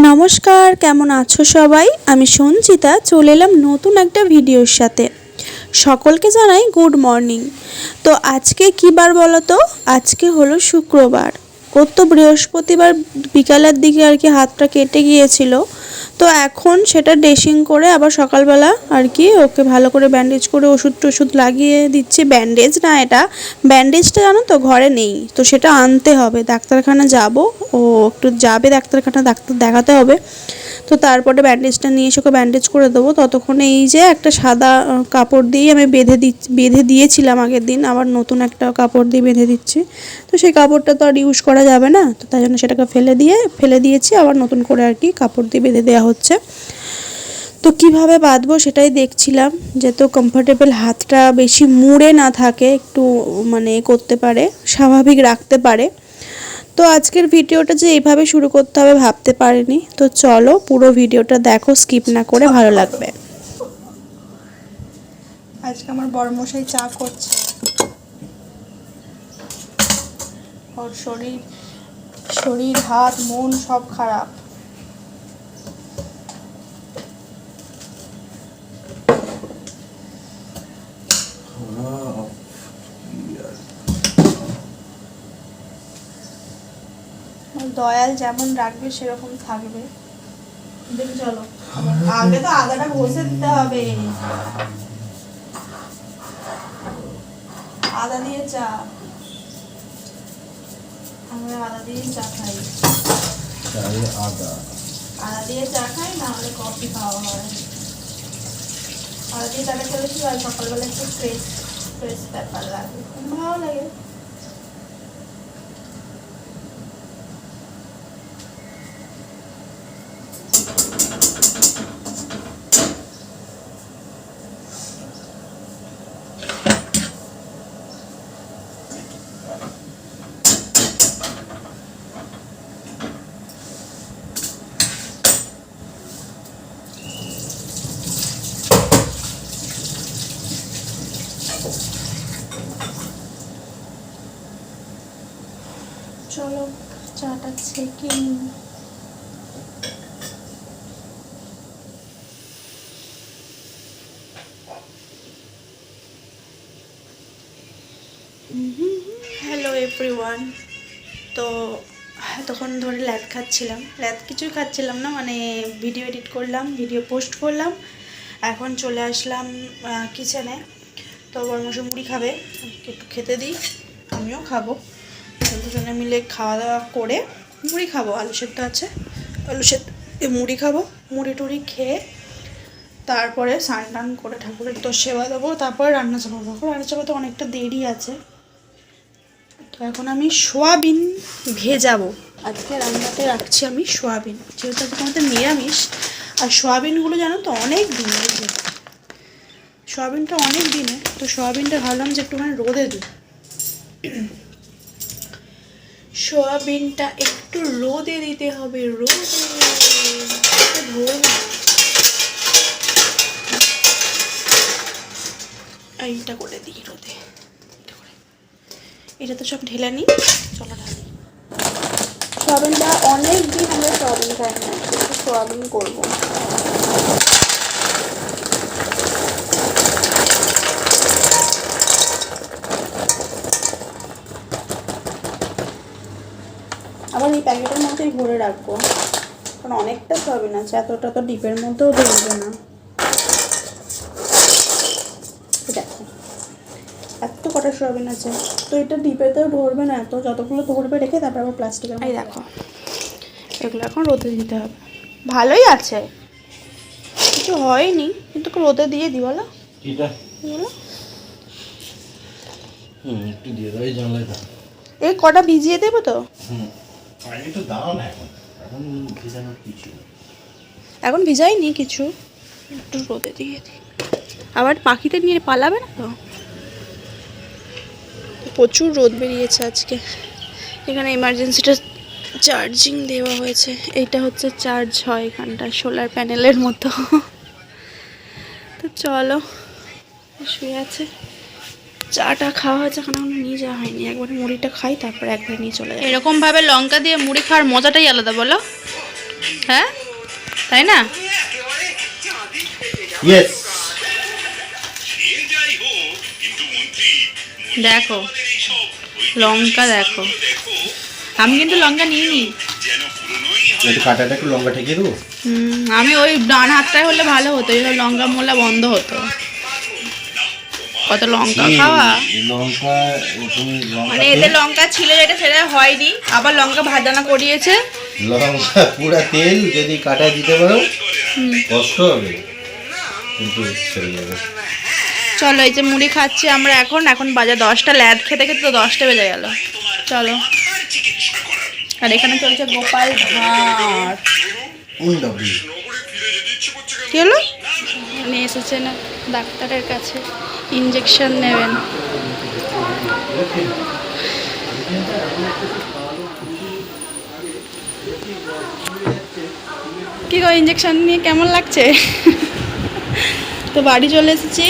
নমস্কার, কেমন আছো সবাই? আমি সঞ্চিতা চলে এলাম নতুন একটা ভিডিওর সাথে। সকলকে জানাই গুড মর্নিং। তো আজকে কী বার বলো তো? আজকে হলো শুক্রবার। ওর তো বৃহস্পতিবার বিকালের দিকে আর কি হাতটা কেটে গিয়েছিল। তো এখন সেটা ড্রেসিং করে আবার সকালবেলা আর কি ওকে ভালো করে ব্যান্ডেজ করে ওষুধ টষুধ লাগিয়ে দিচ্ছি। ব্যান্ডেজ না, এটা ব্যান্ডেজটা জানো তো ঘরে নেই, তো সেটা আনতে হবে। ডাক্তারখানা যাব, ও একটু যাবে ডাক্তারখানা, ডাক্তার দেখাতে হবে। তো তারপরে ব্যান্ডেজটা নিয়ে এসে ওকে ব্যান্ডেজ করে দেবো। ততক্ষণে এই যে একটা সাদা কাপড় দিয়ে আমি বেঁধে দিয়েছিলাম আগের দিন, আবার নতুন একটা কাপড় দিয়ে বেঁধে দিচ্ছি। তো সেই কাপড়টা তো আর ইউজ করা যাবে না, তো তাই জন্য সেটাকে ফেলে দিয়েছি, আবার নতুন করে আর কি কাপড় দিয়ে বেঁধে দেওয়া হচ্ছে। তো কিভাবে বাঁধবো সেটাই দেখছিলাম, যাতে কমফোর্টেবল হাতটা বেশি মুড়ে না থাকে, একটু মানে করতে পারে, স্বাভাবিক রাখতে পারে। তো আজকের ভিডিওটা যে এইভাবে শুরু করতে হবে ভাবতে পারিনি। তো চলো পুরো ভিডিওটা দেখো, স্কিপ না করে, ভালো লাগবে। আজকে আমার বড়মশাই চা করছে। ওর শরীর হাত মন সব খারাপ। দয়াল যেমন রাখবে সেরকম থাকবে। দেখে চলো, আগে তো আদাটা ঘষে দিতে হবে। আদা দিয়ে চা, আমরা আদা দিয়ে চা খাই। আদা দিয়ে চা খাই, না হলে কফি খাওয়া হয়। আদা দিয়ে চাটা খেলে কি হয়, সকালবেলা একটু ফ্রেশ ব্যাপার লাগে, ভালো লাগে। চলো চাটা ছেঁকে নিই। Hello everyone. তো এতক্ষণ ধরে ল্যাদ খাচ্ছিলাম, কিছুই খাচ্ছিলাম না, মানে ভিডিও এডিট করলাম, ভিডিও পোস্ট করলাম। এখন চলে আসলাম কিচেনে। তো বড়মশাই মুড়ি খাবে, একটু খেতে দিই, আমিও খাবো। দুজনে মিলে খাওয়া দাওয়া করে মুড়ি খাবো, আলু সেদ্ধ আছে, আলু সেদ্ধ মুড়ি খাবো। মুড়ি টুড়ি খেয়ে তারপরে স্নান টান করে ঠাকুরের তো সেবা দেবো, তারপরে রান্না চাপাবো। রান্না চাপাতে অনেকটা দেরি আছে। তো এখন আমি সোয়াবিন ভেজাবো। আজকে রান্নাতে রাখছি আমি সোয়াবিন, যেহেতু আজকে আমাদের নিরামিষ। আর সোয়াবিনগুলো জানো তো অনেক দিনের, সোয়াবিনটা অনেক দিনে, তো সোয়াবিনটা ভাবলাম যে একটুখানি রোদে দিই। সোয়াবিনটা একটু রোদে দিতে হবে, রোদে এইটা করে দিই রোদে। এটা তো সব ঢেলে নিই, চলো ঢালি। সোয়াবিনটা অনেক দিন আমরা সোয়াবিন খাই না, একটু সোয়াবিন করবো। আবার এই প্যাকেটের মধ্যেই ভরে রাখবো, কারণ অনেকটা সোয়াবিন আছে, এতটা তো ডিপের মধ্যেও ধরবে না। দেখো এত কটা সোয়াবিন আছে, তো এটা ডিপেতেও ধরবে না এত, যতগুলো ধরবে রেখে তারপর আবার প্লাস্টিকের। এই দেখো এগুলো এখন রোদে দিতে হবে। ভালোই আছে, কিছু হয়নি, কিন্তু রোদে দিয়ে দিই। বলো একটু দিয়ে দাও, এই জানলায় দাও। এই কটা ভিজিয়ে দেবো তো। একটু দাও না, এখন ভিজানোর কিছু, এখন ভিজাইনি কিছু, একটু রোদে দিয়ে দিই। আবার পাখিতে নিয়ে পালাবে না তো। প্রচুর রোদ বেরিয়েছে আজকে। এখানে এমার্জেন্সিটা চার্জিং দেওয়া হয়েছে, এইটা হচ্ছে চার্জ হয় এখানটা সোলার প্যানেলের মতো। তো চলো, শুয়ে আছে। চাটা খাওয়া হয়েছে, এখন নিয়ে যাওয়া হয়নি। একবারে মুড়িটা খাই, তারপর একবারে নিয়ে চলে যায়। এরকমভাবে লঙ্কা দিয়ে মুড়ি খাওয়ার মজাটাই আলাদা, বলো। হ্যাঁ তাই না? ইয়েস। দেখো লঙ্কা দেখো, আমি কিন্তু লঙ্কা নিইনি। একটু কাঁটাটা একটু লঙ্কা ঠেকিয়ে দেবো। আমি ওই ডান হাতটায় হলে ভালো হতো, এবার লঙ্কা মোলা বন্ধ হতো। কত লঙ্কা খাওয়া, লঙ্কা তুমি মানে এতে লঙ্কা ছিল যেটা সেটা হয়নি, আবার লঙ্কা ভাজানা করিয়েছে। লঙ্কা পুরা তেল যদি কাটায় দিতে পারো কষ্ট হবে কিন্তু চলে যাবে। চলো এই যে মুড়ি খাচ্ছি আমরা, এখন বাজে 10টা, ল্যাদ খেতে খেতে তো 10টা বেজে গেল। চলো, আর এখানে চলছে গোপাল ভাঁড়। কি হলো? নিয়ে এসেছে না ডাক্তারের কাছে, ইঞ্জেকশন নেবেন। কি গো, ইঞ্জেকশন নিয়ে কেমন লাগছে? তো বাড়ি চলে এসেছি,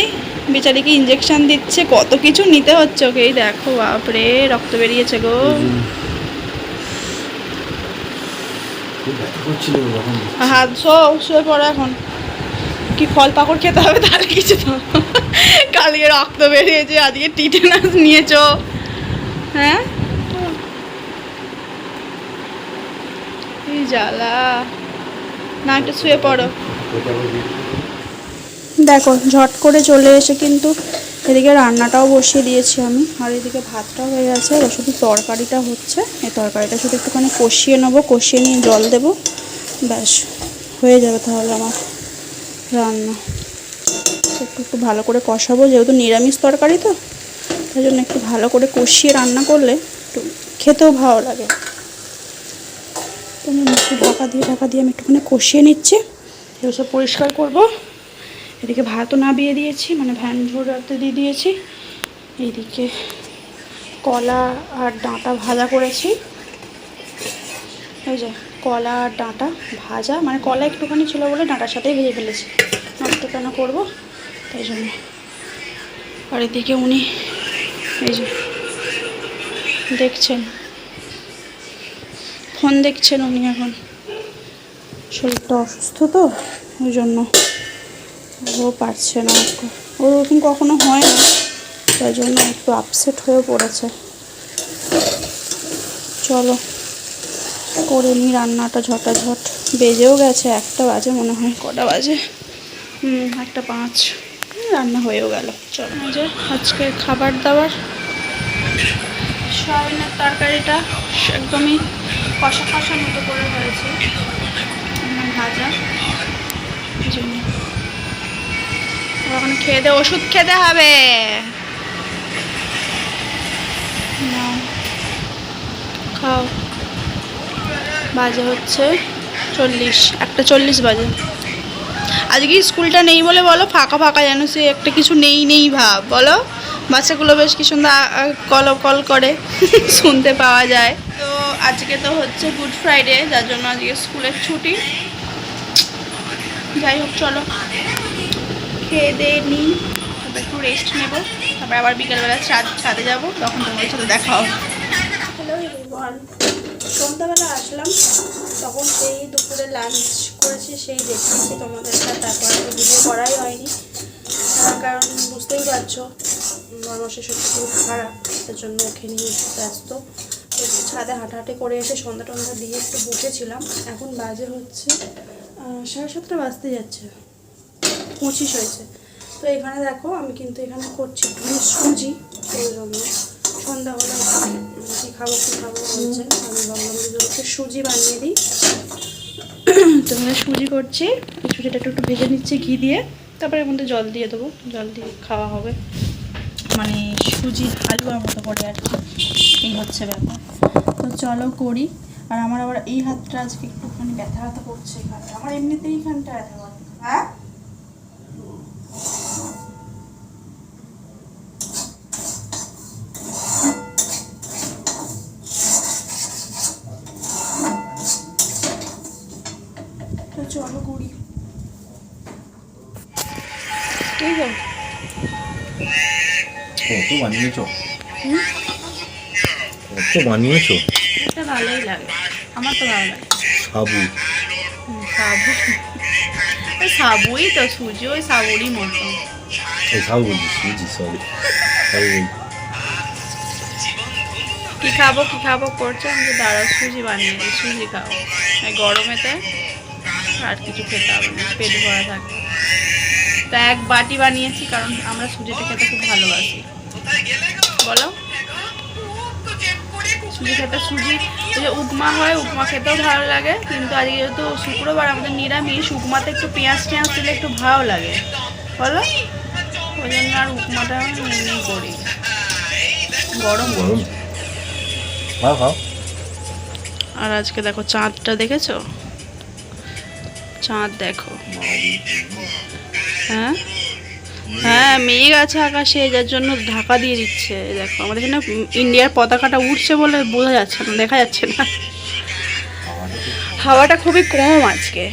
বেচারিকে ইঞ্জেকশন দিচ্ছে, কত কিছু নিতে হচ্ছে ওকে। এই দেখো বাপরে, রক্ত বেরিয়েছে গো। হাত শুয়ে পড়ো এখন, কি ফল পাকড় খেতে হবে তাহলে কিছু তো। কালকে রক্ত বেরিয়েছে, আজকে টিটেনাস নিয়েছো, হ্যাঁ? এই জ্বালা, না একটু শুয়ে পড়ো। দেখো ঝট করে চলে এসে কিন্তু এদিকে রান্নাটাও বসিয়ে দিয়েছি আমি, আর এদিকে ভাতটাও হয়ে গেছে, আর শুধু তরকারিটা হচ্ছে। এই তরকারিটা শুধু একটুখানি কষিয়ে নেবো, কষিয়ে নিয়ে জল দেবো, ব্যাস হয়ে যাবে তাহলে আমার রান্না। একটু ভালো করে কষাবো, যেহেতু নিরামিষ তরকারি তো, তাই জন্য একটু ভালো করে কষিয়ে রান্না করলে একটু খেতেও ভালো লাগে। তো আমি একটু ঢাকা দিয়ে আমি একটুখানি কষিয়ে নিচ্ছি, এবার সব পরিষ্কার করবো। এদিকে ভাতও নামিয়ে দিয়েছি, মানে ভ্যান ঝোড়াতে দিয়ে দিয়েছি। এইদিকে কলা আর ডাঁটা ভাজা করেছি, এই যে কলা আর ডাঁটা ভাজা, মানে কলা একটুখানি ছিল বলে ডাঁটার সাথেই ভেজে ফেলেছি, নষ্ট কেন করবো তাই জন্য। আর এদিকে উনি এই যে দেখছেন, ফোন দেখছেন উনি, এখন শরীরটা অসুস্থ তো ওই জন্য ও পারছে না, ওরকম কখনো হয় না, তাই জন্য একটু আপসেট হয়ে পড়েছে। চলো করে নিই রান্নাটা ঝটাঝট, বেজেও গেছে, 1টা বাজে মনে হয়, কটা বাজে, 1:05, রান্না হয়েও গেল। চলো, যে আজকে খাবার দাবার, সয়াবিনের তরকারিটা একদমই কষা কষা মতো করে হয়েছে, ভাজা, এই জন্য এখন খেয়ে দে, ওষুধ খেতে হবে। খাও। বাজে হচ্ছে 40, 1:40 বাজে। আজকে স্কুলটা নেই বলে বলো, ফাঁকা ফাঁকা, যেন সে একটা কিছু নেই ভাব, বলো। বাচ্চাগুলো বেশ কি সুন্দর কল করে শুনতে পাওয়া যায়। তো আজকে তো হচ্ছে গুড ফ্রাইডে, যার জন্য আজকে স্কুলের ছুটি। যাই হোক, চলো খেয়ে দিয়ে নিই, তারপর একটু রেস্ট নেবো, তারপর আবার বিকেলবেলা ছাদে যাবো, তখন তোমাদের সাথে দেখা হবে। হ্যালো এভরিওয়ান, সন্ধ্যাবেলা আসলাম, তখন সেই দুপুরে লাঞ্চ করেছি, সেই দেখিয়েছি তোমাদের সাথে, তারপর আর ভিডিও করাই হয়নি, কারণ বুঝতেই পারছো বর্মশের সত্যি খুব খারাপ, তার জন্য ওকে নিয়ে ব্যস্ত। তো একটু ছাদে হাঁটাহাঁটি করে এসে সন্ধ্যা টন্ধা দিয়ে একটু বসেছিলাম। এখন বাজে হচ্ছে 7:30 বাজতে যাচ্ছে, 25 হয়েছে। তো এখানে দেখো আমি কিন্তু এখানে করছি সুজি, ওই জন্য সন্ধ্যা হলে কী খাবো বলছে, আমি ভাবলাম যে সুজি বানিয়ে দিই। তো আমি সুজি করছি, সুজিটা একটু ভেজে নিচ্ছি ঘি দিয়ে, তারপরে এর মধ্যে জল দিয়ে দেবো, জল দিয়ে খাওয়া হবে, মানে সুজি হালুয়ার মতো করে আর কি, এই হচ্ছে ব্যাপার। তো চলো করি। আর আমার আবার এই হাতটা আজকে একটুখানি ব্যথা করছে, এখানটা আমার এমনিতেই এখানটা ব্যথা করে। হ্যাঁ চলো করি। ঠিক আছে, কত বানিয়েছো, কত বানিয়েছো, এটা ভালোই লাগে, আমার তো ভালো লাগে। সাবু সাবু, ওই সাবুই তো, সুজি ওই সাবুরই মতো। এই সাবু বলছি, সুজি, সরি সাবু বলছি। কি খাবো করছে, আমি তো দাঁড়াও সুজি বানিয়ে দিই, সুজি খাও এই গরমেতে, আর কিছু খেতে হবে না, পেট ভরা থাকবে। তা এক বাটি বানিয়েছি, কারণ আমরা সুজিটা খেতে খুব ভালোবাসি। বলো, সুজি খেতে, সুজি ওই যে উপমা হয়, উপমা খেতেও ভালো লাগে, কিন্তু আজকে যেহেতু শুক্রবার আমাদের নিরামিষ, উপমাতে একটু পেঁয়াজ টেঁয়াজ দিলে একটু ভালো লাগে, বলো, ওই জন্য আর উপমাটা এমনি করি। গরম গরম, খাও খাও। আর আজকে দেখো চাঁদটা দেখেছো, চাঁদ দেখো। হ্যাঁ হ্যাঁ, মেঘ আছে আকাশে, যার জন্য ঢাকা দিয়ে দিচ্ছে। এই দেখো আমাদের এখানে ইন্ডিয়ার পতাকাটা উঠছে বলে বোঝা যাচ্ছে না, দেখা যাচ্ছে না, হাওয়াটা খুবই কম আজকে।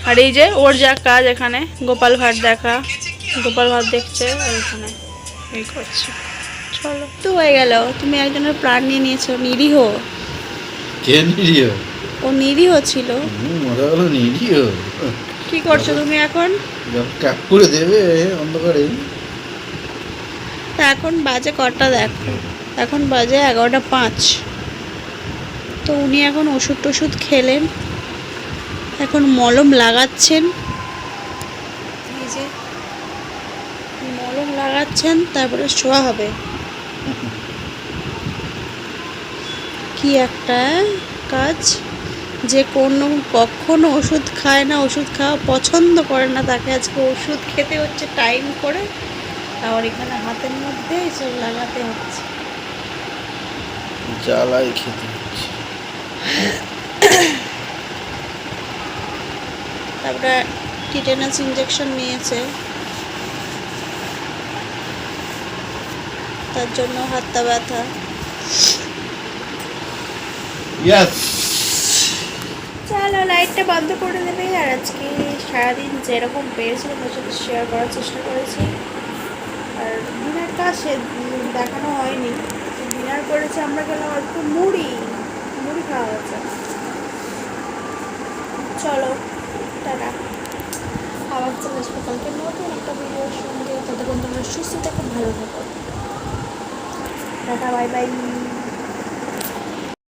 আর এই যে ওর যা কাজ এখানে, গোপাল ভাট দেখা, গোপাল ভাট দেখছে আর এখানে এই করছে। চলো, তো হয়ে গেল, তুমি একজনের প্রাণ নিয়ে নিয়েছো, নিরীহ। কে নিরিও? ও নিরীহ ছিল। মজা গেল, নিরিও। কি করছো তুমি এখন? ট্যাপ করে দেবে অন্ধকারে। তা এখন বাজে কটা দেখো, এখন বাজে 11:05। তো উনি এখন ওষুধ টষুধ খেলেন, এখন মলম লাগাচ্ছেন, এই যে মলম লাগাচ্ছেন, তারপরে শোয়া হবে। কি একটা কাজ, যে কোনো কখনো ওষুধ খায় না, ওষুধ খাওয়া পছন্দ করে না, তাকে আজকে ওষুধ খেতে হচ্ছে টাইম করে, আবার এখানে হাতের মধ্যে এসব লাগাতে হচ্ছে। জ্বালাই খেতে হচ্ছে। তারপরে টিটেনাস ইঞ্জেকশন নিয়েছে, তার জন্য হাতটা ব্যথা। ইয়েস। চলো, লাইটটা বন্ধ করে দেবে। আর আজকে সারাদিন যেরকম পেরেছিলাম ওর সাথে শেয়ার করার চেষ্টা করেছি। আর ডিনারটা সে দেখানো হয়নি, ডিনার করেছে, আমরা গেলাম অল্প মুড়ি খাওয়া হচ্ছে। চলো, টাটা, আবার চলে আসবো কালকে নতুন একটা ভিডিওর সঙ্গে। ততক্ষণ তোমরা সুস্থ থাকো, ভালো থাকো, টাটা, বাই বাই।